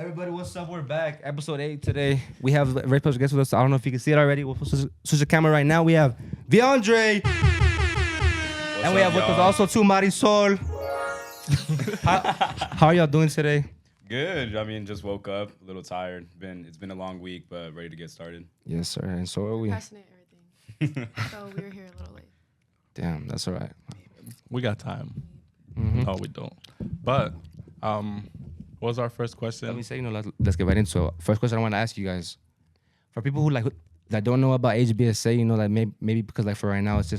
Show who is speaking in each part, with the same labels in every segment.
Speaker 1: Everybody, what's up? We're back. Episode 8 today. We have a very special guest with us. I don't know if you can see it already. We'll switch the camera right now. We have V'andre. And we have with us also too Marisol. How are y'all doing today?
Speaker 2: Good. I mean, just woke up, a little tired. It's been a long week, but ready to get started.
Speaker 1: Yes, sir. And so are we.
Speaker 3: Procrastinate everything. So we were here a little late.
Speaker 1: Damn, that's all right.
Speaker 4: We got time.
Speaker 1: Mm-hmm.
Speaker 4: No, we don't. But what was our first question?
Speaker 1: Let me say, let's get right into it. First question I want to ask you guys. For people who that don't know about HBSA, like maybe because like for right now it's the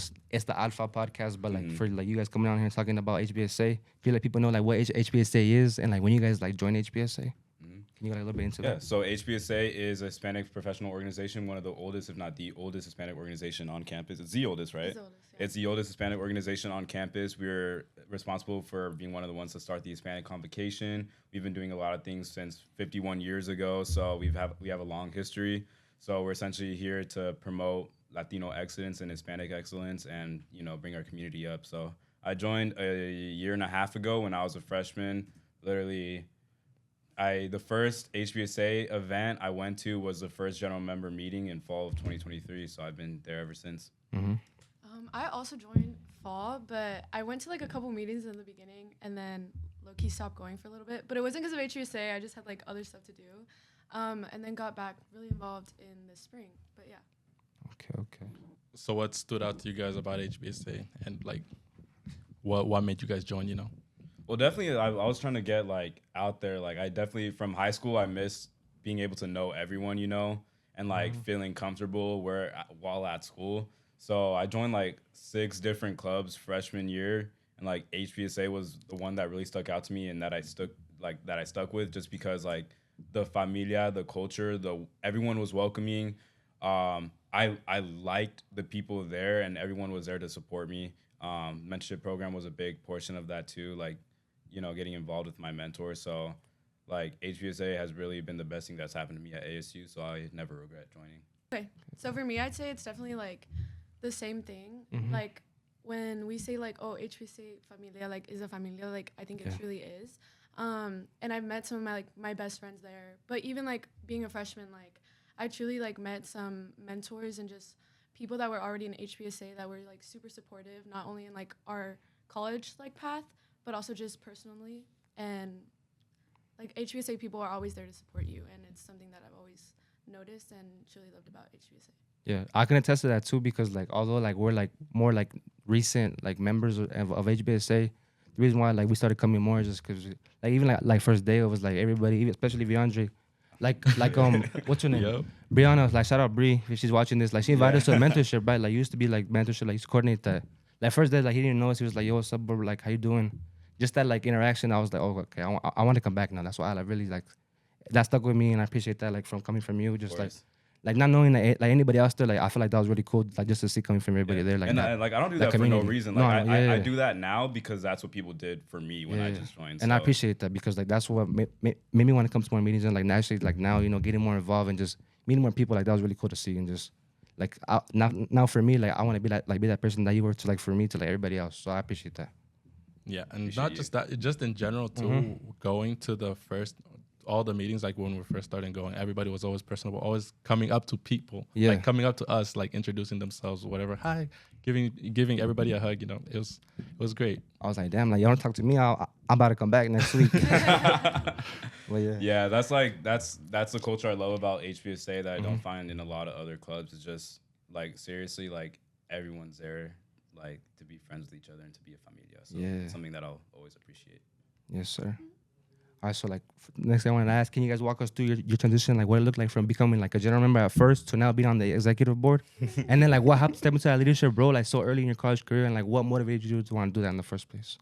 Speaker 1: ALPFA podcast, but like for like you guys coming on here talking about HBSA, feel like people know like what HBSA is and like when you guys like join HBSA. Can you go like, a little bit into that?
Speaker 2: Yeah, so HBSA is a Hispanic professional organization, one of the oldest, if not the oldest Hispanic organization on campus. It's the oldest, right?
Speaker 3: It's the oldest, yeah.
Speaker 2: It's the oldest Hispanic organization on campus. We're responsible for being one of the ones to start the Hispanic Convocation. We've been doing a lot of things since 51 years ago, so we have a long history. So we're essentially here to promote Latino excellence and Hispanic excellence and, bring our community up. So I joined a year and a half ago when I was a freshman. Literally, the first HBSA event I went to was the first general member meeting in fall of 2023. So I've been there ever since.
Speaker 1: Mm-hmm.
Speaker 3: I also joined fall, but I went to like a couple meetings in the beginning and then low-key stopped going for a little bit. But it wasn't because of HBSA. I just had like other stuff to do. And then got back really involved in the spring. But yeah.
Speaker 1: Okay.
Speaker 4: So what stood out to you guys about HBSA and like what made you guys join,
Speaker 2: Well, definitely, I was trying to get, out there. I definitely, from high school, I missed being able to know everyone, and, feeling comfortable while at school. So I joined, 6 different clubs freshman year, and, HBSA was the one that really stuck out to me and that I stuck with just because, the familia, the culture, everyone was welcoming. I liked the people there, and everyone was there to support me. Mentorship program was a big portion of that, too, getting involved with my mentor. So, HBSA has really been the best thing that's happened to me at ASU, so I never regret joining.
Speaker 3: Okay. So for me, I'd say it's definitely, the same thing.
Speaker 1: Mm-hmm.
Speaker 3: When we say, HBSA familia, is a familia, I think it truly is. And I've met some of my best friends there. But even, being a freshman, I truly, met some mentors and just people that were already in HBSA that were, super supportive, not only in, our college, path, but also just personally. And HBSA people are always there to support you, and it's something that I've always noticed and truly loved about HBSA.
Speaker 1: Yeah, I can attest to that too because although we're more recent members of HBSA, the reason why we started coming more is just because even first day it was everybody, especially V'andre, what's her name? Yep. Brianna, shout out Bri if she's watching this. She invited us to a mentorship, right? Used to be mentorship, used to coordinate that. First day, he didn't know us. He was yo, what's up, bro? How you doing? Just that interaction, I was oh, okay, I want to come back now. That's why I really that stuck with me, and I appreciate that from coming from you. Just not knowing that anybody else there, I feel that was really cool, just to see coming from everybody there.
Speaker 2: And I don't do that
Speaker 1: community.
Speaker 2: for no reason. I do that now because that's what people did for me when I just joined.
Speaker 1: And I appreciate that because that's what made me want to come to more meetings and actually now getting more involved and just meeting more people. That was really cool to see and just now for me I want to be that person that you were to for me to everybody else. So I appreciate that.
Speaker 4: Yeah, and not just that, just in general too. Going to all the meetings, when we first started going, everybody was always personable, always coming up to people, coming up to us, introducing themselves, whatever. Hi, giving everybody a hug. It was great.
Speaker 1: I was damn, you don't talk to me. I'm about to come back next week. Well,
Speaker 2: yeah, that's the culture I love about HBSA that I don't find in a lot of other clubs. It's just seriously, everyone's there, to be friends with each other and to be a familia. So it's something that I'll always appreciate.
Speaker 1: Yes, sir. All right, so next thing I wanted to ask, can you guys walk us through your transition, what it looked like from becoming a general member at first to now being on the executive board, and then what helped step into that leadership role so early in your college career, and what motivated you to want to do that in the first place?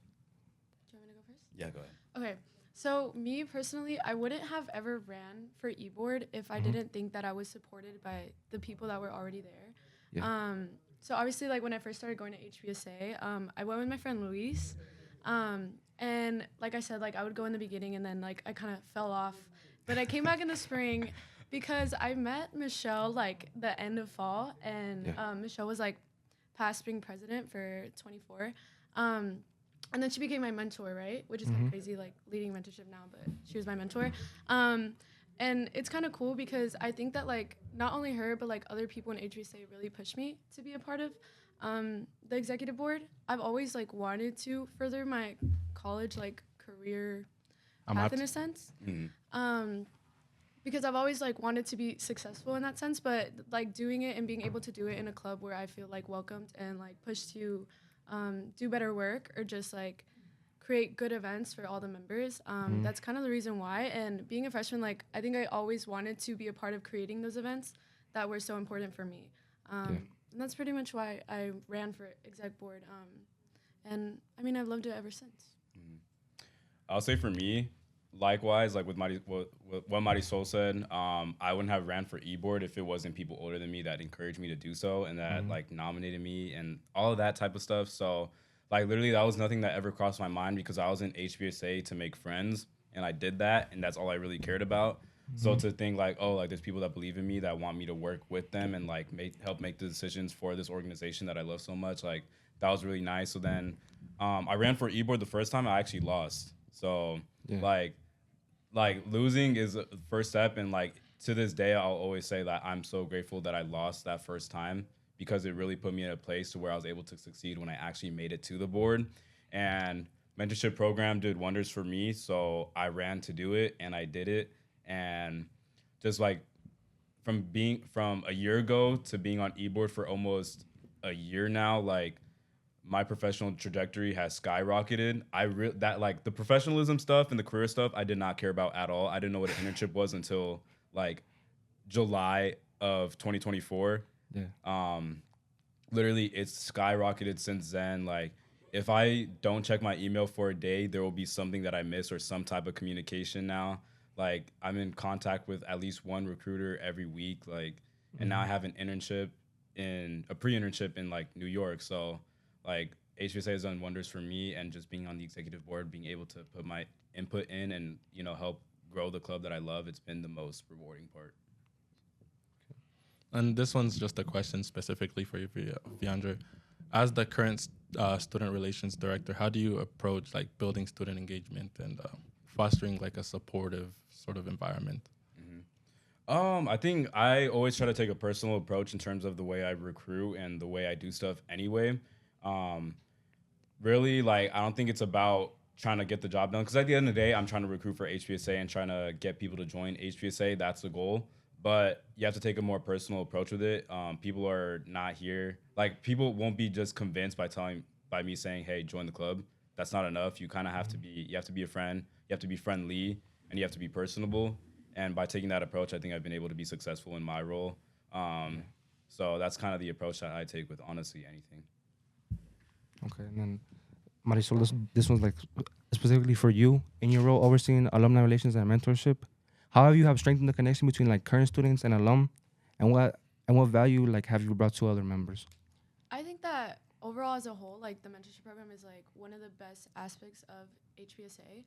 Speaker 3: Do you want me to go first?
Speaker 2: Yeah, go ahead.
Speaker 3: Okay, So me personally, I wouldn't have ever ran for e-board if I didn't think that I was supported by the people that were already there.
Speaker 1: Yeah.
Speaker 3: So obviously, like when I first started going to HBSA, I went with my friend Luis, and like I said, like I would go in the beginning and then like I kind of fell off, but I came back in the spring because I met Michelle like the end of fall, and Michelle was like past being president for 24. And then she became my mentor, right? Which is kind of crazy, like leading mentorship now, but she was my mentor. And it's kind of cool because I think that like not only her, but like other people in HBSA really pushed me to be a part of the executive board. I've always like wanted to further my college like career path in a sense. Because I've always like wanted to be successful in that sense, but like doing it and being able to do it in a club where I feel like welcomed and like pushed to do better work or just like create good events for all the members. That's kind of the reason why. And being a freshman, like I think I always wanted to be a part of creating those events that were so important for me. And that's pretty much why I ran for exec board. And I mean, I've loved it ever since.
Speaker 2: I'll say for me, likewise, like with what Marisol said, I wouldn't have ran for e-board if it wasn't people older than me that encouraged me to do so and that like nominated me and all of that type of stuff. So like literally that was nothing that ever crossed my mind because I was in HBSA to make friends and I did that and that's all I really cared about. So to think like, oh, like there's people that believe in me that want me to work with them and like help make the decisions for this organization that I love so much, like that was really nice. So then I ran for e-board the first time. I actually lost. So like losing is the first step, and like to this day, I'll always say that I'm so grateful that I lost that first time because it really put me in a place to where I was able to succeed when I actually made it to the board. And mentorship program did wonders for me, so I ran to do it and I did it. And just like from a year ago to being on e-board for almost a year now, like my professional trajectory has skyrocketed. That like the professionalism stuff and the career stuff I did not care about at all. I didn't know what an internship was until like July of 2024. Literally it's skyrocketed since then. Like if I don't check my email for a day, there will be something that I miss or some type of communication now. Like I'm in contact with at least one recruiter every week. Like and now I have an internship a pre-internship in like New York. So like HBSA has done wonders for me, and just being on the executive board, being able to put my input in and, you know, help grow the club that I love, it's been the most rewarding part.
Speaker 4: And this one's just a question specifically for you, V'andre. As the current student relations director, how do you approach like building student engagement and fostering like a supportive sort of environment?
Speaker 2: I think I always try to take a personal approach in terms of the way I recruit and the way I do stuff anyway. Really, like, I don't think it's about trying to get the job done, because at the end of the day, I'm trying to recruit for HBSA and trying to get people to join HBSA. That's the goal. But you have to take a more personal approach with it. People are not here. Like, people won't be just convinced by me saying, hey, join the club. That's not enough. You kind of have to be a friend. You have to be friendly, and you have to be personable. And by taking that approach, I think I've been able to be successful in my role. So that's kind of the approach that I take with honestly anything.
Speaker 1: Okay, and then Marisol, this one's like specifically for you in your role overseeing alumni relations and mentorship. How have you strengthened the connection between like current students and alum, and what value like have you brought to other members?
Speaker 3: I think that overall as a whole, like the mentorship program is like one of the best aspects of HBSA.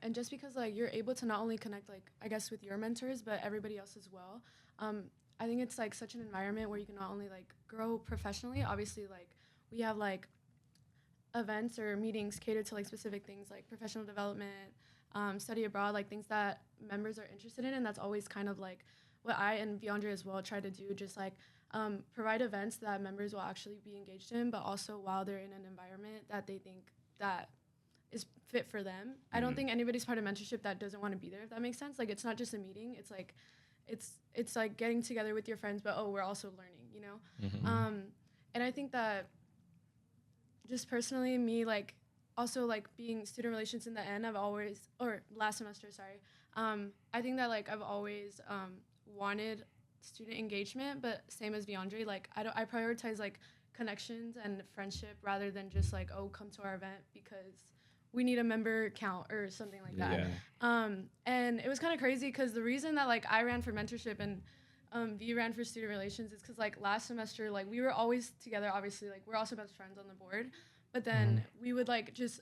Speaker 3: And just because like you're able to not only connect like I guess with your mentors, but everybody else as well. I think it's like such an environment where you can not only like grow professionally, obviously like we have like events or meetings catered to like specific things like professional development, study abroad, like things that members are interested in, and that's always kind of like what I and V'andre as well try to do, just like provide events that members will actually be engaged in, but also while they're in an environment that they think that is fit for them. I don't think anybody's part of mentorship that doesn't want to be there, if that makes sense. Like it's not just a meeting, it's like it's like getting together with your friends, but we're also learning, you know? And I think that just personally, me, like, also, like, being student relations in the end, last semester, sorry, I think that, like, I've always wanted student engagement, but same as V'andre, like, I prioritize, like, connections and friendship rather than just, like, oh, come to our event because we need a member count or something like that. And it was kind of crazy because the reason that like I ran for mentorship and V ran for student relations is because like last semester, like we were always together, obviously, like we're also best friends on the board, but then we would like just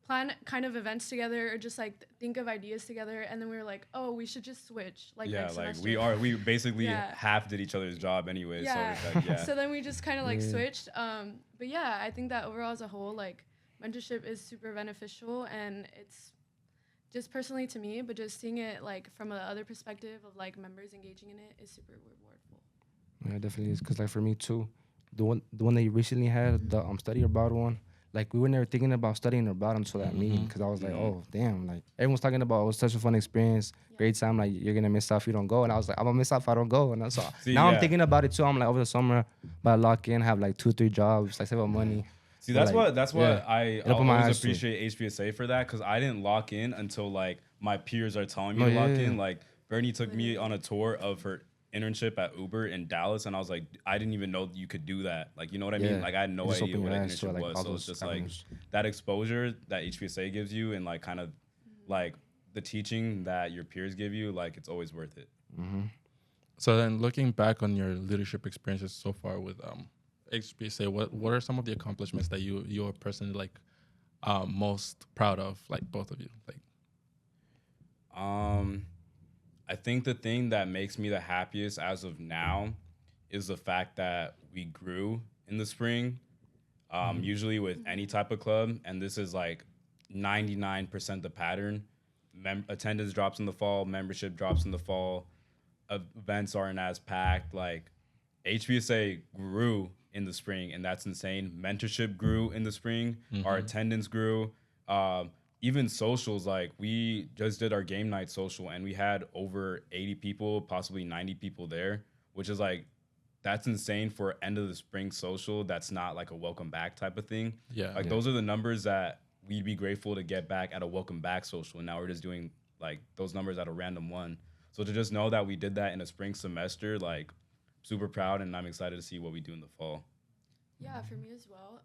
Speaker 3: plan kind of events together or just like think of ideas together, and then we were like, oh, we should just switch like next
Speaker 2: like
Speaker 3: semester.
Speaker 2: we basically half did each other's job anyway. So
Speaker 3: so then we just kind of like switched. But yeah, I think that overall as a whole, like mentorship is super beneficial, and it's just personally to me, but just seeing it like from the other perspective of like members engaging in it is super rewardful.
Speaker 1: Yeah, it definitely is. Cause like for me too, the one that you recently had, the study abroad one, like we were never thinking about studying abroad until that meeting. Cause I was like, oh damn, like everyone's talking about it was such a fun experience, great time. Like you're gonna miss out if you don't go, and I was like, I'm gonna miss out if I don't go. And that's all. Now I'm thinking about it too. I'm like over the summer, but I lock in, have like 2-3 jobs, like save up money.
Speaker 2: See, that's what I always appreciate HBSA for that, because I didn't lock in until like my peers are telling me to lock in. Like Bernie took me on a tour of her internship at Uber in Dallas, and I was like, I didn't even know you could do that. Like, you know what I mean? Like I had no idea what an internship was. So it's just like that exposure that HBSA gives you, and like kind of like the teaching that your peers give you, like it's always worth it.
Speaker 4: So then looking back on your leadership experiences so far with HBSA, what are some of the accomplishments that you're personally like most proud of, like both of you? Like
Speaker 2: I think the thing that makes me the happiest as of now is the fact that we grew in the spring. Usually with any type of club, and this is like 99% the pattern. Attendance drops in the fall, membership drops in the fall, events aren't as packed. Like HBSA grew in the spring, and that's insane. Mentorship grew in the spring. Our attendance grew. Even socials, like we just did our game night social, and we had over 80 people, possibly 90 people there, which is like, that's insane for end of the spring social. That's not like a welcome back type of thing. Those are the numbers that we'd be grateful to get back at a welcome back social. And now we're just doing like those numbers at a random one. So to just know that we did that in a spring semester, like super proud, and I'm excited to see what we do in the fall.
Speaker 3: Yeah, for me as well.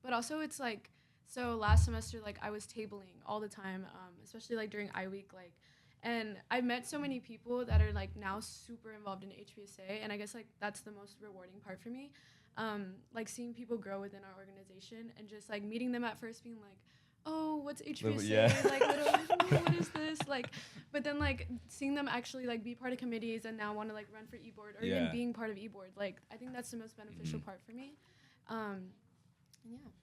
Speaker 3: But also it's like, so last semester, like I was tabling all the time, especially like during I Week, like, and I met so many people that are like now super involved in HBSA, and I guess like that's the most rewarding part for me. Like seeing people grow within our organization, and just like meeting them at first being like, oh, what's HBSA? Like, what is this? Like, but then like seeing them actually like be part of committees and now want to like run for e-board or even being part of e-board. Like, I think that's the most beneficial part for me.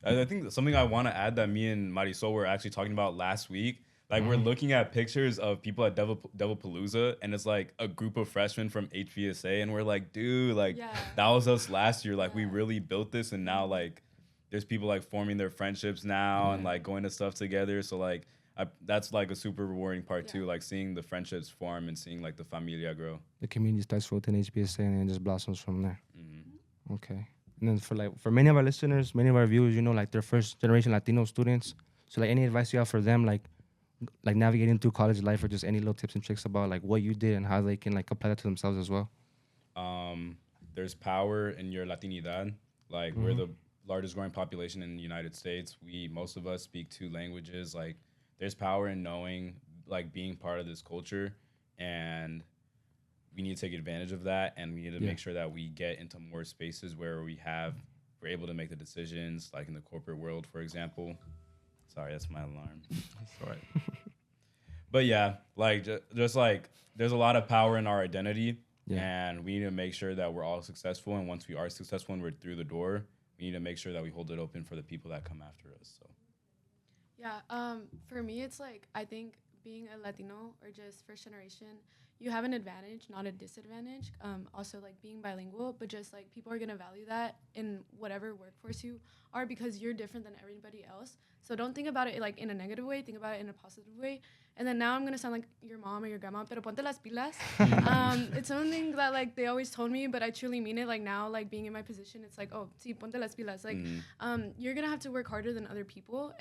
Speaker 2: I think something I want to add that me and Marisol were actually talking about last week, like we're looking at pictures of people at Devilpalooza, and it's like a group of freshmen from HBSA, and we're like, dude, like that was us last year. Like we really built this, and now like there's people like forming their friendships now and like going to stuff together. So like that's like a super rewarding part too, like seeing the friendships form and seeing like the familia grow.
Speaker 1: The community starts within HBSA and then just blossoms from there. Okay. And then for many of our listeners, many of our viewers, you know, like they're first generation Latino students. So like any advice you have for them, like navigating through college life, or just any little tips and tricks about like what you did and how they can like apply that to themselves as well.
Speaker 2: There's power in your Latinidad. Like we're the largest growing population in the United States. Most of us speak 2 languages. Like there's power in knowing, like being part of this culture, and we need to take advantage of that, and we need to make sure that we get into more spaces where we're able to make the decisions, like in the corporate world, for example. Sorry, that's my alarm.
Speaker 4: That's all right.
Speaker 2: But yeah, like just like there's a lot of power in our identity, and we need to make sure that we're all successful. And once we are successful and we're through the door, we need to make sure that we hold it open for the people that come after us. So
Speaker 3: yeah, for me, it's like I think being a Latino or just first generation, you have an advantage, not a disadvantage. Also, like being bilingual, but just like people are gonna value that in whatever workforce you are, because you're different than everybody else. So don't think about it like in a negative way. Think about it in a positive way. And then now I'm gonna sound like your mom or your grandma, pero ponte las pilas. It's something that like they always told me, but I truly mean it. Like now, like being in my position, it's like, oh, sí, ponte las pilas. Like, you're gonna have to work harder than other people,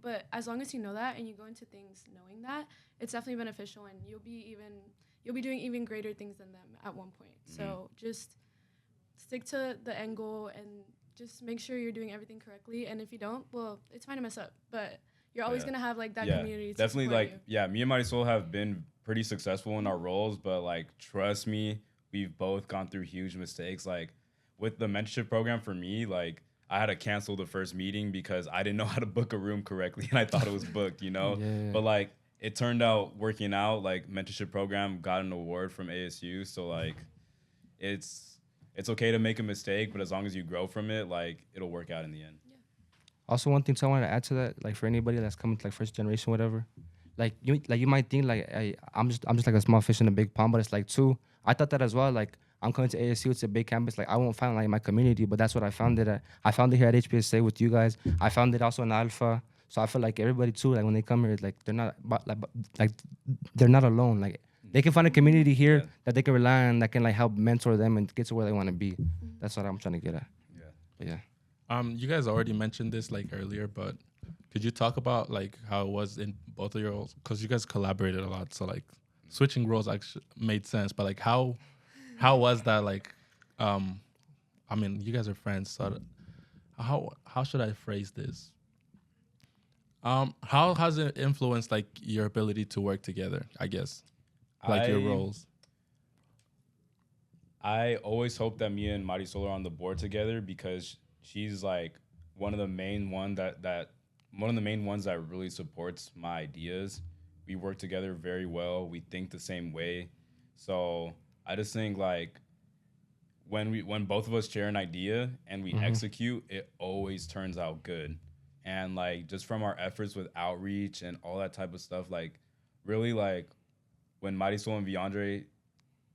Speaker 3: but as long as you know that and you go into things knowing that, it's definitely beneficial, and you'll be doing even greater things than them at one point. So just stick to the end goal and just make sure you're doing everything correctly. And if you don't, well, it's fine to mess up, but you're always gonna have like that community.
Speaker 2: Definitely,
Speaker 3: to
Speaker 2: like me and Marisol have been pretty successful in our roles, but like trust me, we've both gone through huge mistakes. Like with the mentorship program for me, like I had to cancel the first meeting because I didn't know how to book a room correctly and I thought it was booked, you know. But like it turned out working out. Like mentorship program got an award from ASU, so like it's okay to make a mistake, but as long as you grow from it, like it'll work out in the end.
Speaker 1: Also, one thing I wanted to add to that, like for anybody that's coming to like first generation, whatever, like you might think like I'm just like a small fish in a big pond, but it's like too. I thought that as well. Like I'm coming to ASU, it's a big campus. Like I won't find like my community, but that's what I found it at. I found it here at HBSA with you guys. I found it also in ALPFA. So I feel like everybody too, like when they come here, like they're not like they're not alone. Like they can find a community here that they can rely on, that can like help mentor them and get to where they want to be. That's what I'm trying to get at.
Speaker 2: Yeah.
Speaker 1: But yeah.
Speaker 4: You guys already mentioned this like earlier, but could you talk about like how it was in both of your roles? Because you guys collaborated a lot, so like switching roles actually made sense. But like how was that like? I mean, you guys are friends, so how should I phrase this? How has it influenced like your ability to work together? I guess like your roles.
Speaker 2: I always hope that me and Marisol are on the board together because she's like one of the main ones that really supports my ideas. We work together very well. We think the same way. So I just think like when both of us share an idea and we execute, it always turns out good. And like just from our efforts with outreach and all that type of stuff, like really like when Marisol and V'andre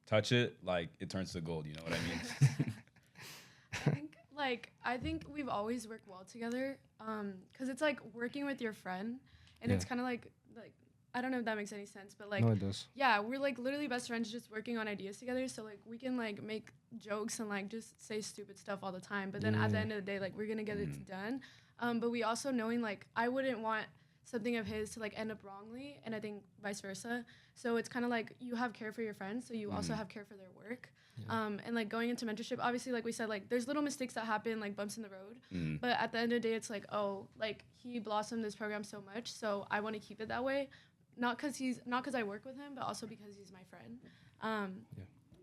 Speaker 2: touch it, like it turns to gold. You know what I mean?
Speaker 3: I think we've always worked well together, because it's like working with your friend, and it's kind of like I don't know if that makes any sense, but like
Speaker 1: no, it does.
Speaker 3: Yeah, we're like literally best friends, just working on ideas together. So like we can like make jokes and like just say stupid stuff all the time, but then at the end of the day, like we're gonna get it done. But we also knowing like I wouldn't want something of his to like end up wrongly, and I think vice versa. So it's kind of like you have care for your friends, so you also have care for their work. And like going into mentorship, obviously, like we said, like there's little mistakes that happen, like bumps in the road. But at the end of the day, it's like, oh, like he blossomed this program so much, so I want to keep it that way. Not because I work with him, but also because he's my friend.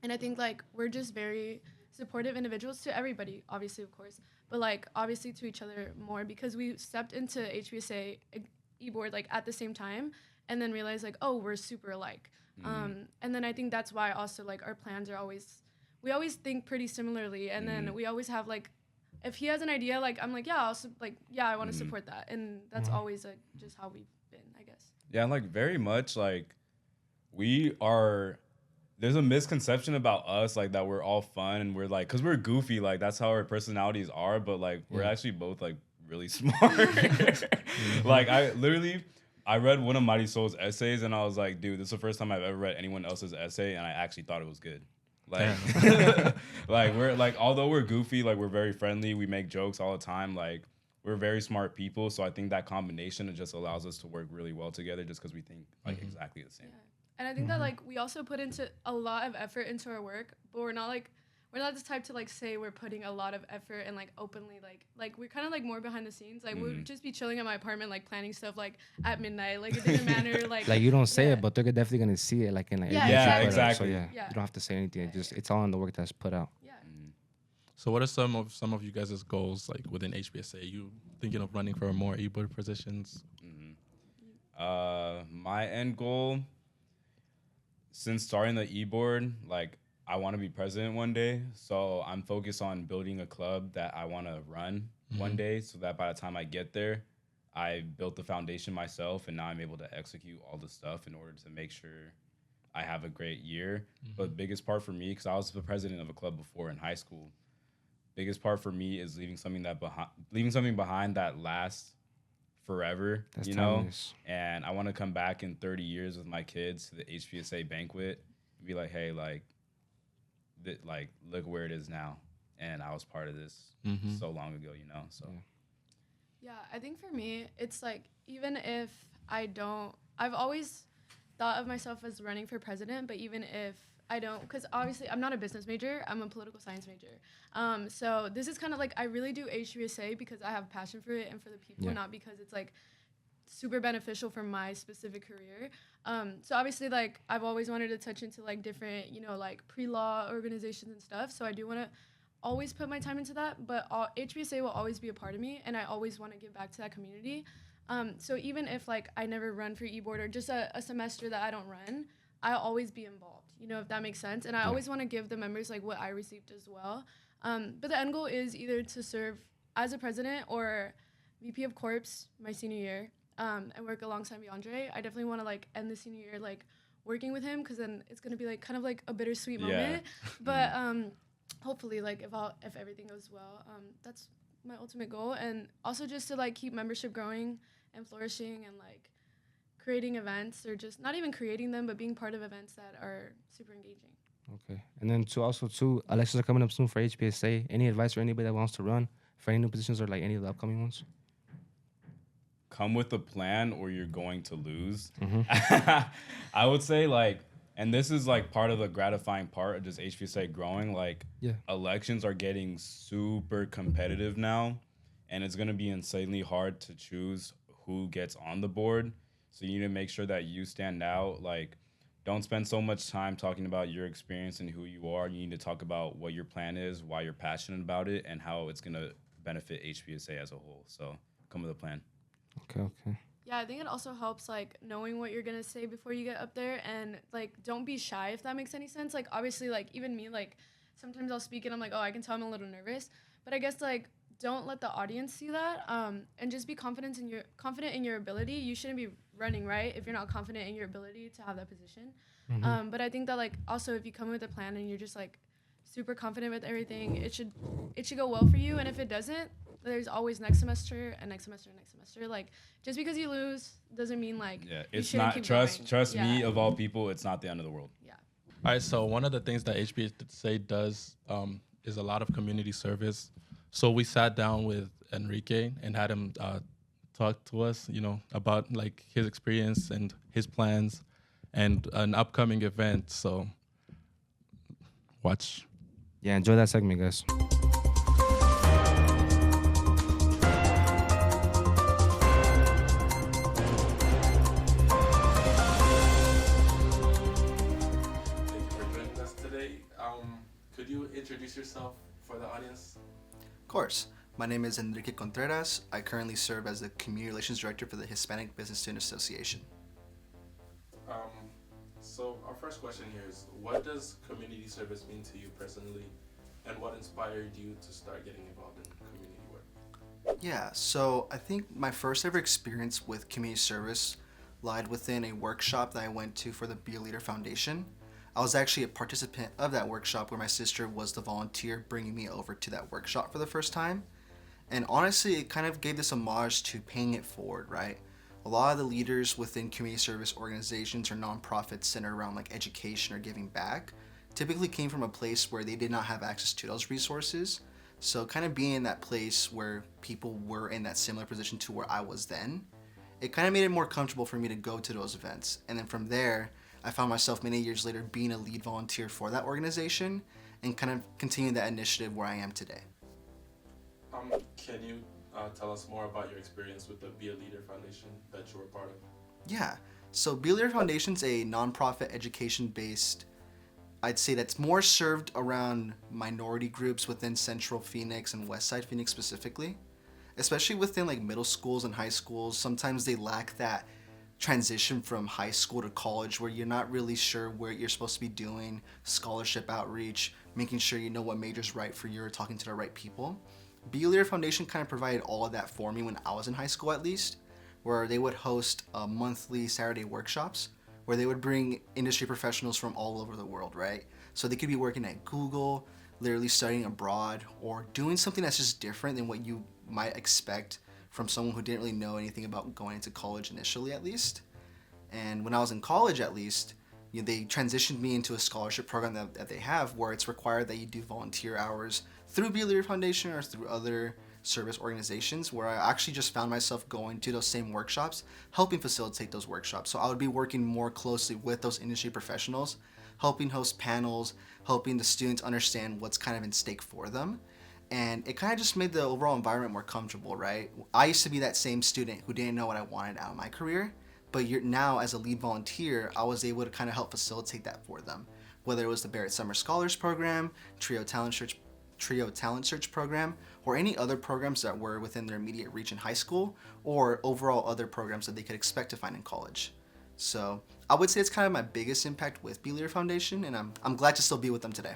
Speaker 3: And I think like we're just very supportive individuals to everybody, obviously, of course, but like obviously to each other more because we stepped into HBSA e-board like at the same time and then realized like, oh, we're super alike. And then I think that's why also like our plans are we always think pretty similarly, and then we always have like, if he has an idea, like I'm like, I want to support that, and that's always like just how we've been, I guess.
Speaker 2: Yeah, like very much like there's a misconception about us like that we're all fun and we're like, cause we're goofy, like that's how our personalities are, but like we're actually both like really smart. Like I read one of Marisol's essays and I was like, dude, this is the first time I've ever read anyone else's essay and I actually thought it was good. Like, like we're like, although we're goofy, like we're very friendly, we make jokes all the time, like we're very smart people. So I think that combination just allows us to work really well together just because we think like exactly the same.
Speaker 3: Yeah. And I think that like we also put into a lot of effort into our work, but we're not this type to like say we're putting a lot of effort and like openly like we're kind of like more behind the scenes. Like we would just be chilling at my apartment like planning stuff like at midnight. Like it didn't matter. Like
Speaker 1: you don't say it, but they're definitely gonna see it like in like
Speaker 2: exactly.
Speaker 1: So you don't have to say anything. It's all in the work that's put out.
Speaker 3: Yeah.
Speaker 4: So what are some of you guys' goals like within HBSA? You thinking of running for more e-board positions?
Speaker 2: My end goal, since starting the e-board, like I want to be president one day. So I'm focused on building a club that I want to run one day so that by the time I get there, I built the foundation myself and now I'm able to execute all the stuff in order to make sure I have a great year. But biggest part for me, because I was the president of a club before in high school, biggest part for me is leaving something behind that lasts forever. That's timeless. And I want to come back in 30 years with my kids to the HBSA banquet and be like, hey, like look where it is now, and I was part of this so long ago, so
Speaker 3: yeah, I think for me it's like, even if I've always thought of myself as running for president, but even if I don't, because obviously I'm not a business major, I'm a political science major, so this is kind of like I really do HBSA because I have passion for it and for the people, not because it's like super beneficial for my specific career. So obviously, like, I've always wanted to touch into, like, different, you know, like, pre-law organizations and stuff. So I do want to always put my time into that. But HBSA will always be a part of me, and I always want to give back to that community. So even if, like, I never run for e-board or just a semester that I don't run, I'll always be involved, you know, if that makes sense. And I always want to give the members, like, what I received as well. But the end goal is either to serve as a president or VP of Corps my senior year, and work alongside V'andre. I definitely want to, like, end the senior year, like, working with him, because then it's going to be, like, kind of like a bittersweet moment. But hopefully, like, if everything goes well, that's my ultimate goal. And also just to, like, keep membership growing and flourishing and, like, creating events, or just not even creating them, but being part of events that are super engaging.
Speaker 1: Okay. And then elections are coming up soon for HBSA. Any advice for anybody that wants to run for any new positions or, like, any of the upcoming ones?
Speaker 2: Come with a plan or you're going to lose.
Speaker 1: Mm-hmm.
Speaker 2: I would say, like, and this is, like, part of the gratifying part of just HBSA growing, like, elections are getting super competitive now, and it's going to be insanely hard to choose who gets on the board. So you need to make sure that you stand out. Like, don't spend so much time talking about your experience and who you are. You need to talk about what your plan is, why you're passionate about it, and how it's going to benefit HBSA as a whole. So come with a plan.
Speaker 1: Okay.
Speaker 3: Yeah, I think it also helps, like, knowing what you're going to say before you get up there, and, like, don't be shy, if that makes any sense. Like, obviously, like, even me, like, sometimes I'll speak and I'm like, oh, I can tell I'm a little nervous. But I guess, like, don't let the audience see that, and just be confident in your ability. You shouldn't be running, right, if you're not confident in your ability to have that position.
Speaker 1: Mm-hmm.
Speaker 3: But I think that, like, also if you come with a plan and you're just, like, super confident with everything, it should go well for you. And if it doesn't, there's always next semester and next semester and next semester. Like, just because you lose doesn't mean, like,
Speaker 2: it's
Speaker 3: you
Speaker 2: not.
Speaker 3: keep
Speaker 2: Trust
Speaker 3: going.
Speaker 2: me, of all people, it's not the end of the world.
Speaker 3: Yeah.
Speaker 4: All right. So one of the things that HBSA does is a lot of community service. So we sat down with Enrique and had him talk to us, you know, about, like, his experience and his plans and an upcoming event. So watch.
Speaker 1: Yeah, enjoy that segment, guys.
Speaker 4: Could you introduce yourself for the audience?
Speaker 5: Of course. My name is Enrique Contreras. I currently serve as the Community Relations Director for the Hispanic Business Student Association.
Speaker 4: So our first question here is, what does community service mean to you personally, and what inspired you to start getting involved in community work?
Speaker 5: Yeah, so I think my first ever experience with community service lied within a workshop that I went to for the Be a Leader Foundation. I was actually a participant of that workshop where my sister was the volunteer bringing me over to that workshop for the first time. And honestly, it kind of gave this homage to paying it forward, right? A lot of the leaders within community service organizations or nonprofits centered around, like, education or giving back typically came from a place where they did not have access to those resources. So kind of being in that place where people were in that similar position to where I was then, it kind of made it more comfortable for me to go to those events. And then from there, I found myself many years later being a lead volunteer for that organization and kind of continuing that initiative where I am today.
Speaker 4: Can you tell us more about your experience with the Be a Leader Foundation that you were part of?
Speaker 5: Yeah, so Be a Leader Foundation's a nonprofit education-based, I'd say that's more served around minority groups within Central Phoenix and Westside Phoenix specifically. Especially within, like, middle schools and high schools, sometimes they lack that transition from high school to college where you're not really sure what you're supposed to be doing, scholarship outreach, making sure you know what major's right for you or talking to the right people. Be a Leader Foundation kind of provided all of that for me when I was in high school, at least, where they would host monthly Saturday workshops where they would bring industry professionals from all over the world, right? So they could be working at Google, literally studying abroad, or doing something that's just different than what you might expect from someone who didn't really know anything about going into college initially, at least. And when I was in college, at least, you know, they transitioned me into a scholarship program that they have where it's required that you do volunteer hours through Be a Leader Foundation or through other service organizations, where I actually just found myself going to those same workshops, helping facilitate those workshops. So I would be working more closely with those industry professionals, helping host panels, helping the students understand what's kind of in stake for them. And it kind of just made the overall environment more comfortable, right? I used to be that same student who didn't know what I wanted out of my career, but now as a lead volunteer, I was able to kind of help facilitate that for them. Whether it was the Barrett Summer Scholars Program, Trio Talent Search Program, or any other programs that were within their immediate reach in high school, or overall other programs that they could expect to find in college. So I would say it's kind of my biggest impact with Be Leader Foundation, and I'm glad to still be with them today.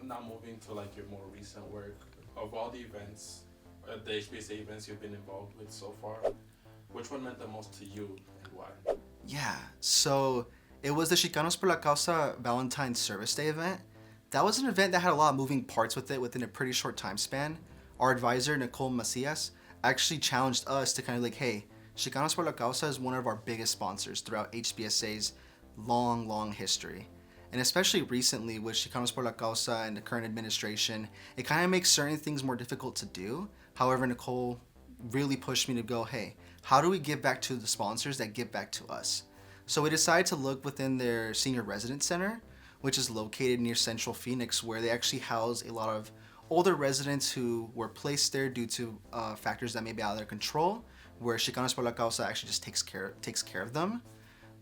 Speaker 4: Now moving to like your more recent work, of all the events, the HBSA events you've been involved with so far, which one meant the most to you and why?
Speaker 5: Yeah, so it was the Chicanos por la Causa Valentine's Service Day event. That was an event that had a lot of moving parts with it within a pretty short time span. Our advisor, Nicole Macias, actually challenged us to kind of like, hey, Chicanos por la Causa is one of our biggest sponsors throughout HBSA's long history. And especially recently with Chicanos por la Causa and the current administration, it kind of makes certain things more difficult to do. However, Nicole really pushed me to go, hey, how do we give back to the sponsors that give back to us? So we decided to look within their senior residence center, which is located near Central Phoenix, where they actually house a lot of older residents who were placed there due to factors that may be out of their control, where Chicanos por la Causa actually just takes care of them,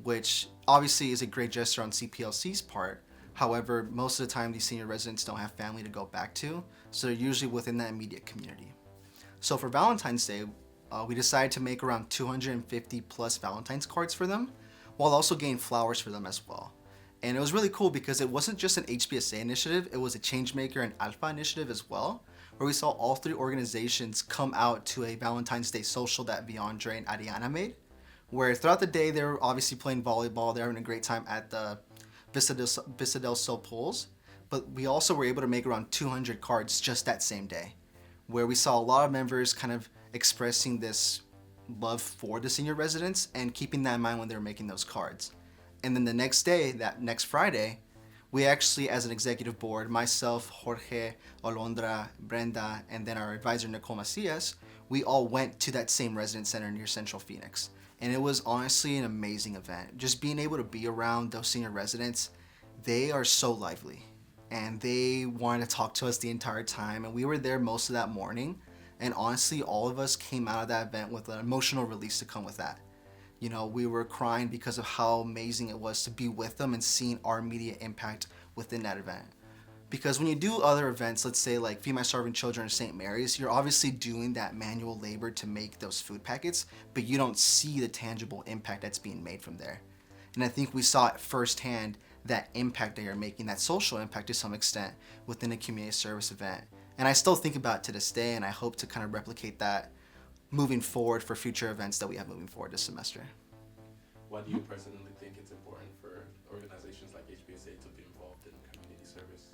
Speaker 5: which obviously is a great gesture on CPLC's part. However, most of the time these senior residents don't have family to go back to, so they're usually within that immediate community. So for Valentine's Day, we decided to make around 250 plus Valentine's cards for them, while also getting flowers for them as well. And it was really cool because it wasn't just an HBSA initiative, it was a Changemaker and ALPFA initiative as well, where we saw all three organizations come out to a Valentine's Day social that V'andre and Ariana made, where throughout the day they were obviously playing volleyball, they're having a great time at the Vista del Sol pools, but we also were able to make around 200 cards just that same day, where we saw a lot of members kind of expressing this love for the senior residents and keeping that in mind when they were making those cards. And then the next day, that next Friday, we actually, as an executive board, myself, Jorge, Alondra, Brenda, and then our advisor, Nicole Macias, we all went to that same residence center near Central Phoenix. And it was honestly an amazing event. Just being able to be around those senior residents, they are so lively. And they wanted to talk to us the entire time. And we were there most of that morning. And honestly, all of us came out of that event with an emotional release to come with that. You know, we were crying because of how amazing it was to be with them and seeing our immediate impact within that event. Because when you do other events, let's say like Feed My Starving Children or St. Mary's, you're obviously doing that manual labor to make those food packets, but you don't see the tangible impact that's being made from there. And I think we saw it firsthand, that impact that you're making, that social impact to some extent within a community service event. And I still think about it to this day, and I hope to kind of replicate that moving forward for future events that we have moving forward this semester.
Speaker 4: Why do you personally think it's important for organizations like HBSA to be involved in community service?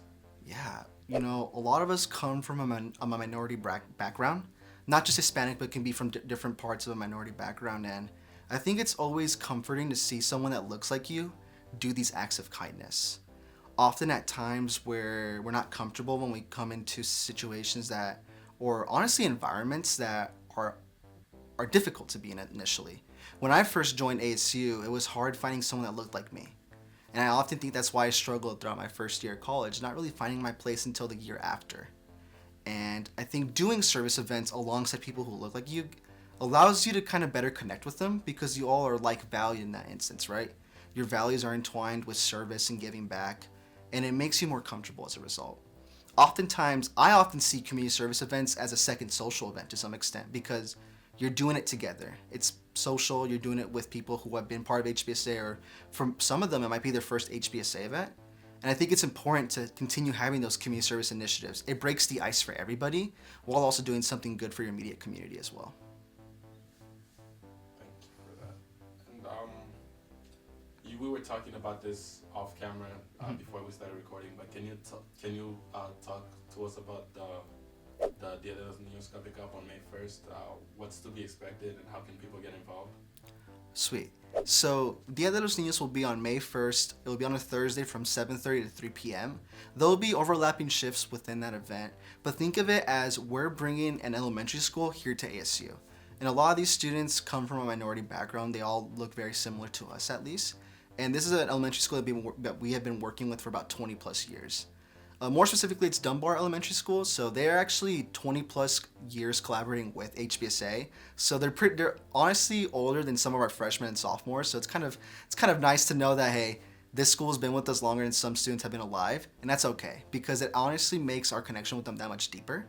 Speaker 5: Yeah, you know, a lot of us come from a minority background, not just Hispanic, but can be from different parts of a minority background. And I think it's always comforting to see someone that looks like you do these acts of kindness. Often at times where we're not comfortable when we come into situations that, or honestly environments that are difficult to be in initially. When I first joined ASU, it was hard finding someone that looked like me. And I often think that's why I struggled throughout my first year of college, not really finding my place until the year after. And I think doing service events alongside people who look like you allows you to kind of better connect with them because you all are like valued in that instance, right? Your values are entwined with service and giving back, and it makes you more comfortable as a result. Oftentimes, I often see community service events as a second social event to some extent because you're doing it together. It's social, you're doing it with people who have been part of HBSA, or from some of them, it might be their first HBSA event. And I think it's important to continue having those community service initiatives. It breaks the ice for everybody while also doing something good for your immediate community as well.
Speaker 4: Thank you for that. And we were talking about this off camera before we started recording, but can you talk to us about the Dia de los Niños coming up on May 1st? What's to be expected and how can people get involved?
Speaker 5: Sweet. So Dia de los Niños will be on May 1st. It will be on a Thursday from 7:30 to 3 p.m. There will be overlapping shifts within that event, but think of it as we're bringing an elementary school here to ASU. And a lot of these students come from a minority background. They all look very similar to us at least. And this is an elementary school that we have been working with for about 20 plus years. More specifically, it's Dunbar Elementary School. So they're actually 20 plus years collaborating with HBSA. So they're honestly older than some of our freshmen and sophomores. So it's kind of nice to know that, hey, this school's been with us longer than some students have been alive, and that's okay because it honestly makes our connection with them that much deeper.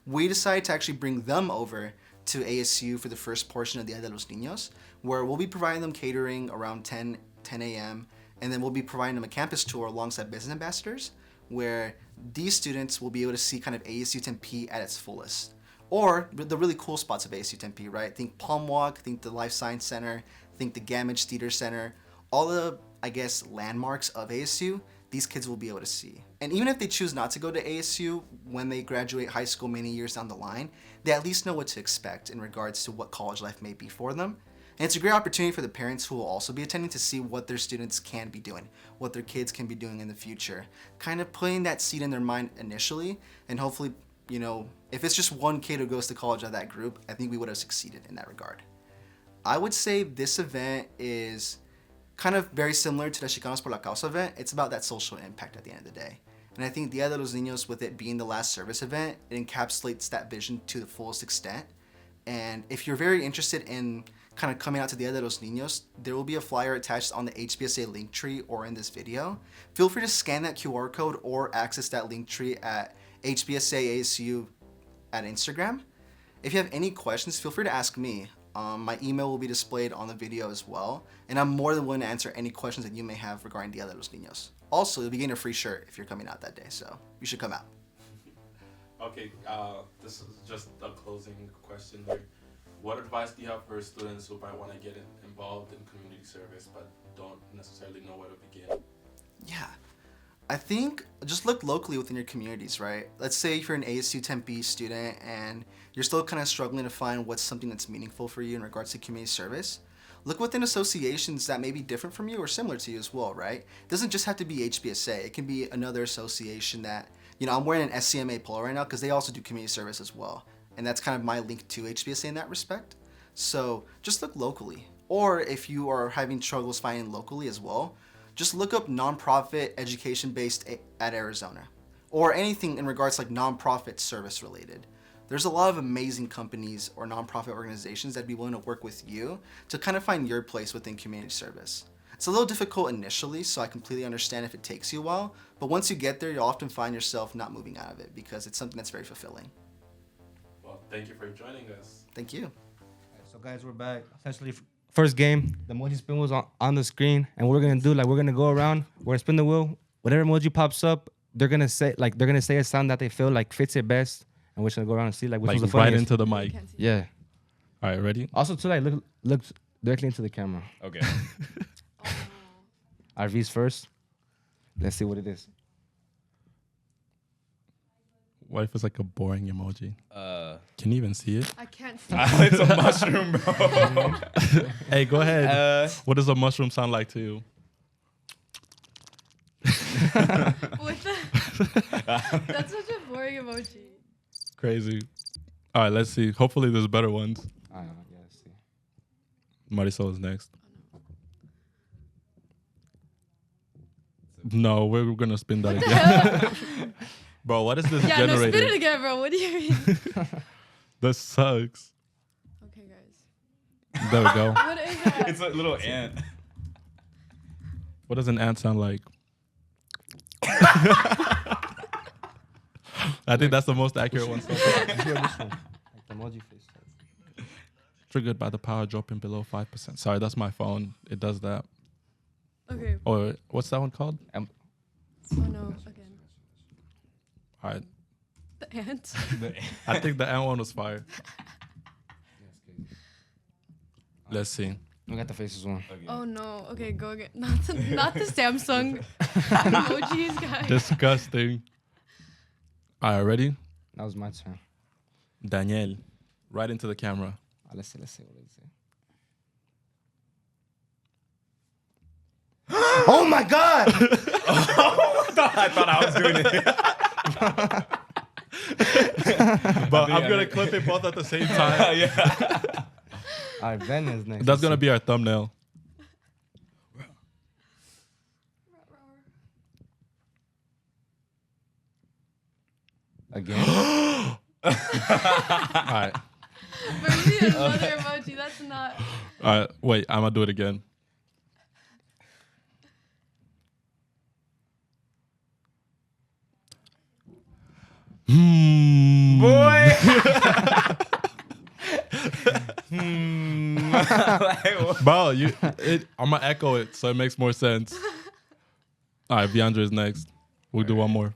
Speaker 5: We decided to actually bring them over to ASU for the first portion of Dia de los Niños, where we'll be providing them catering around 10 a.m. and then we'll be providing them a campus tour alongside business ambassadors, where these students will be able to see kind of ASU Tempe at its fullest. Or the really cool spots of ASU Tempe, right? Think Palm Walk, think the Life Science Center, think the Gamage Theater Center, all the, I guess, landmarks of ASU, these kids will be able to see. And even if they choose not to go to ASU when they graduate high school many years down the line, they at least know what to expect in regards to what college life may be for them. And it's a great opportunity for the parents who will also be attending to see what their students can be doing, what their kids can be doing in the future. Kind of putting that seed in their mind initially, and hopefully, you know, if it's just one kid who goes to college out of that group, I think we would have succeeded in that regard. I would say this event is kind of very similar to the Chicanos por la Causa event. It's about that social impact at the end of the day. And I think Dia de los Niños, with it being the last service event, it encapsulates that vision to the fullest extent. And if you're very interested in kind of coming out to Dia de los Niños, there will be a flyer attached on the HBSA link tree or in this video. Feel free to scan that QR code or access that link tree at HBSA ASU at Instagram. If you have any questions, feel free to ask me. My email will be displayed on the video as well, and I'm more than willing to answer any questions that you may have regarding Dia de los Niños. Also, you'll be getting a free shirt if you're coming out that day, so you should come out.
Speaker 4: Okay, this is just a closing question here. What advice do you have for students who might want to get involved in community service but don't necessarily know where to begin?
Speaker 5: Yeah, I think just look locally within your communities, right? Let's say if you're an ASU Tempe student and you're still kind of struggling to find what's something that's meaningful for you in regards to community service. Look within associations that may be different from you or similar to you as well, right? It doesn't just have to be HBSA. It can be another association that, you know, I'm wearing an SCMA polo right now because they also do community service as well. And that's kind of my link to HBSA in that respect. So just look locally. Or if you are having troubles finding locally as well, just look up nonprofit education-based at Arizona. Or anything in regards to like nonprofit service related. There's a lot of amazing companies or nonprofit organizations that'd be willing to work with you to kind of find your place within community service. It's a little difficult initially, so I completely understand if it takes you a while, but once you get there, you'll often find yourself not moving out of it because it's something that's very fulfilling.
Speaker 4: Well, thank you for joining us.
Speaker 5: Thank you.
Speaker 1: So guys, we're back. Essentially, first game, the emoji spin was on the screen, and what we're gonna do, like we're gonna go around, we're gonna spin the wheel, whatever emoji pops up, they're gonna say a sound that they feel like fits it best. And we're just gonna go around and see like which one's the funniest.
Speaker 4: Right into the mic.
Speaker 1: Yeah.
Speaker 4: All right, ready?
Speaker 1: Also, too, like look directly into the camera.
Speaker 2: Okay.
Speaker 1: RV's first. Let's see what it is.
Speaker 4: What if it's like a boring emoji? Can you even see it?
Speaker 3: I can't see.
Speaker 2: It's a mushroom, bro.
Speaker 4: Hey, go ahead. What does a mushroom sound like to you?
Speaker 3: What the? That's such a boring emoji.
Speaker 4: Crazy. All right, let's see. Hopefully there's better ones.
Speaker 1: Yeah, let's see.
Speaker 4: Marisol is next. No, we're going to spin that again. Bro, what is this generator?
Speaker 3: No, spin it again, bro. What do you mean?
Speaker 4: This sucks.
Speaker 3: Okay, guys.
Speaker 4: There we go.
Speaker 3: What is that?
Speaker 2: It's a little ant.
Speaker 4: What does an ant sound like? I think that's the most accurate one. So far.
Speaker 1: Like the emoji face.
Speaker 4: Triggered by the power dropping below 5%. Sorry, that's my phone. It does that.
Speaker 3: Okay.
Speaker 4: Oh, what's that one called?
Speaker 3: Oh no, again.
Speaker 4: All right.
Speaker 3: The ant.
Speaker 4: I think the ant one was fire. Let's see.
Speaker 1: We got the faces one.
Speaker 2: Okay.
Speaker 3: Oh no. Okay, go again. Not the Samsung emojis, guys.
Speaker 4: Disgusting. All right, ready?
Speaker 1: That was my turn.
Speaker 4: Daniel, right into the camera.
Speaker 1: Let's see what it is.
Speaker 5: Oh my God!
Speaker 2: I thought I was doing it.
Speaker 4: But I'm going to clip it both at the same time.
Speaker 2: Yeah.
Speaker 1: All right, Ben is next.
Speaker 4: That's going to be our thumbnail.
Speaker 1: Again?
Speaker 4: All right.
Speaker 3: But we need another emoji. That's not.
Speaker 4: All right. Wait, I'm going to do it again.
Speaker 2: Boy.
Speaker 4: Bro, I'm going to echo it so it makes more sense. All right, V'andre is next. We'll do one more.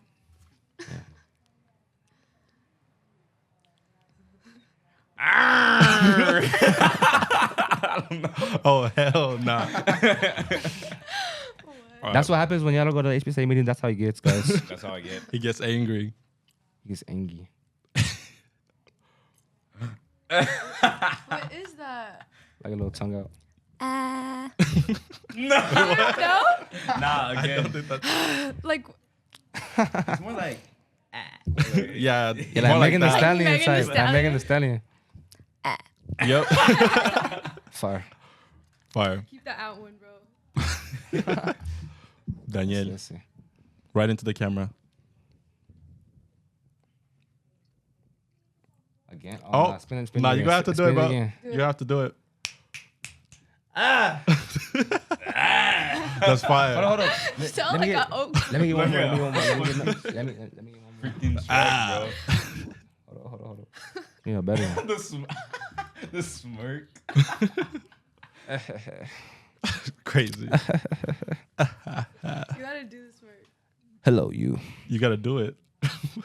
Speaker 4: Oh, hell nah.
Speaker 1: That's what happens when y'all don't go to the HBSA meeting. That's how he gets, guys.
Speaker 2: That's how I get.
Speaker 4: He gets angry.
Speaker 1: He gets angry.
Speaker 3: What is that?
Speaker 1: Like a little tongue out.
Speaker 3: No?
Speaker 2: Nah,
Speaker 4: I don't
Speaker 2: again.
Speaker 4: think that's...
Speaker 3: Like,
Speaker 2: It's more like.
Speaker 4: Yeah,
Speaker 1: Yeah, like
Speaker 4: more
Speaker 1: Megan Thee
Speaker 3: Like
Speaker 1: Stallion
Speaker 3: Megan Thee
Speaker 1: inside. Like Megan Thee Stallion.
Speaker 4: Yep.
Speaker 1: Fire.
Speaker 4: Fire.
Speaker 3: keep that out one, bro.
Speaker 4: Daniel,
Speaker 1: Let's see.
Speaker 4: right into the camera.
Speaker 1: Again?
Speaker 4: Oh,
Speaker 1: nah, spin it
Speaker 4: nah,
Speaker 1: again.
Speaker 4: you gonna have to do
Speaker 1: Spin
Speaker 4: it, bro.
Speaker 1: again.
Speaker 4: You have to do it. That's fire.
Speaker 1: Hold on.
Speaker 3: You sound like an oak.
Speaker 1: Let me get one more.
Speaker 2: Yeah.
Speaker 1: Let me get one more.
Speaker 2: Freaking smirk,
Speaker 1: Hold on. You know better.
Speaker 2: bro. The smirk.
Speaker 4: Crazy.
Speaker 3: You gotta do this work.
Speaker 1: Hello, you.
Speaker 4: You gotta do it.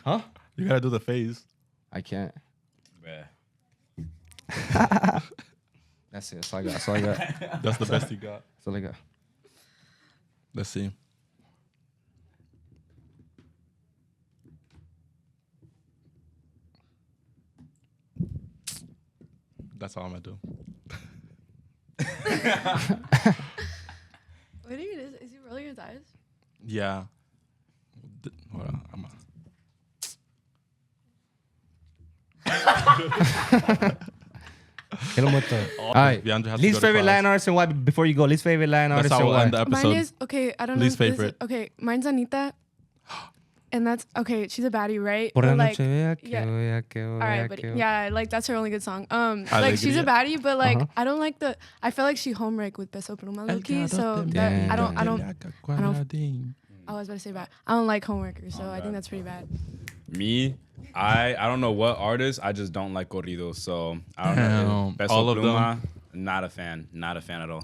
Speaker 1: Huh?
Speaker 4: You gotta do the face.
Speaker 1: I can't.
Speaker 2: Yeah.
Speaker 1: That's it. That's all I got. That's all I got.
Speaker 4: That's the best you got.
Speaker 1: That's all I got.
Speaker 4: Let's see. That's all I'm gonna do.
Speaker 3: What do you mean? Is he rolling his eyes?
Speaker 4: Yeah. Hold on.
Speaker 1: Hit him with the. All right.
Speaker 4: V'andre has to
Speaker 1: Least
Speaker 4: go to
Speaker 1: favorite
Speaker 4: class.
Speaker 1: Latin artist and why? Before you go, least favorite Latin
Speaker 4: That's
Speaker 1: artist
Speaker 4: how
Speaker 1: and
Speaker 4: we'll
Speaker 1: why?
Speaker 4: end the episode.
Speaker 3: Mine is okay. I don't know.
Speaker 4: Least
Speaker 3: if this is-
Speaker 4: favorite.
Speaker 3: Okay, mine's Anita, and that's okay. She's a baddie, right?
Speaker 1: Por la
Speaker 3: But, like,
Speaker 1: noche vea que
Speaker 3: yeah.
Speaker 1: voy a que voy
Speaker 3: all
Speaker 1: a
Speaker 3: right, but
Speaker 1: que voy.
Speaker 3: yeah, like that's her only good song. Like she's a
Speaker 4: Alegría.
Speaker 3: baddie, but like
Speaker 1: Uh-huh.
Speaker 3: I don't like the. I feel like she homewreck with Beso Pluma low key. So that, I don't. I was about to say bad. I don't like homewreckers, so I think that's pretty bad.
Speaker 2: Me, I don't know what artist. I just don't like corridos. So I don't know.
Speaker 4: Damn.
Speaker 2: Beso
Speaker 4: All of
Speaker 2: Pluma, not a fan. Not a fan at all.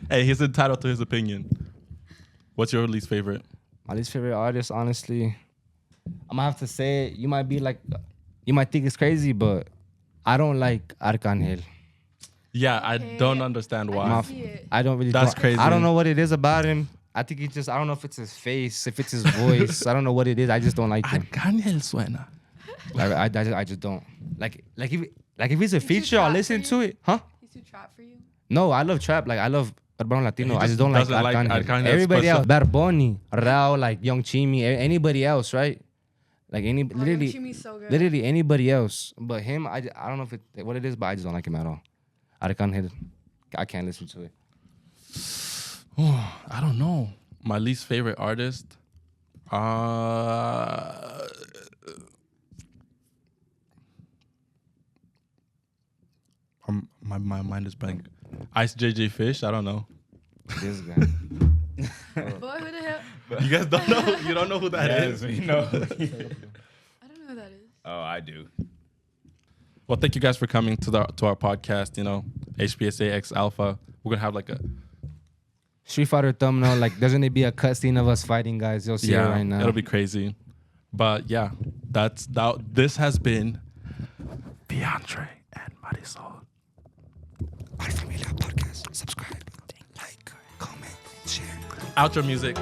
Speaker 4: Hey, he's entitled to his opinion. What's your least favorite?
Speaker 1: My least favorite artist, honestly, I'm gonna have to say it. You might be like, you might think it's crazy, but I don't like Arcángel.
Speaker 4: Yeah, I
Speaker 3: Okay.
Speaker 4: don't understand why.
Speaker 1: My-
Speaker 3: see it.
Speaker 1: I don't really.
Speaker 4: That's
Speaker 1: don't-
Speaker 4: crazy.
Speaker 1: I don't know what it is about him. I think he just. I don't know if it's his face, if it's his voice. I don't know what it is. I just don't like him.
Speaker 4: Arcángel suena.
Speaker 1: I just don't like if it's a
Speaker 3: too
Speaker 1: feature, I'll
Speaker 3: trap
Speaker 1: listen
Speaker 3: for
Speaker 1: to
Speaker 3: you?
Speaker 1: it. Huh?
Speaker 3: He's too trap for you.
Speaker 1: No, I love trap. Like I love Urbano Latino.
Speaker 4: He
Speaker 1: I just
Speaker 4: just
Speaker 1: don't like
Speaker 4: doesn't like
Speaker 1: Arcángel.
Speaker 4: Arcángel's
Speaker 1: Everybody else,
Speaker 4: person.
Speaker 1: Bad Bunny, Rao, like Young Chimmy, anybody else, right? Like literally,
Speaker 3: Chimi's so good.
Speaker 1: literally anybody else, but him. I don't know if it what it is, but I just don't like him at all. Arcángel, I can't listen to it.
Speaker 4: Oh, I don't know. My least favorite artist. My mind is blank. Ice JJ Fish. I don't know.
Speaker 1: This guy.
Speaker 3: Boy, who the hell?
Speaker 4: You guys don't know. You don't know who that is.
Speaker 2: Yes, you know.
Speaker 3: I don't know who that is.
Speaker 2: Oh, I do.
Speaker 4: Well, thank you guys for coming to our podcast. You know, HBSA X Alpha. We're gonna have like a
Speaker 1: Street Fighter thumbnail. Like, doesn't it be a cutscene of us fighting, guys? You'll see it right now.
Speaker 4: It'll be crazy. But yeah, this has been V'andre and Marisol.
Speaker 1: Our Familia Podcast. Subscribe, like, comment, share.
Speaker 4: Outro music.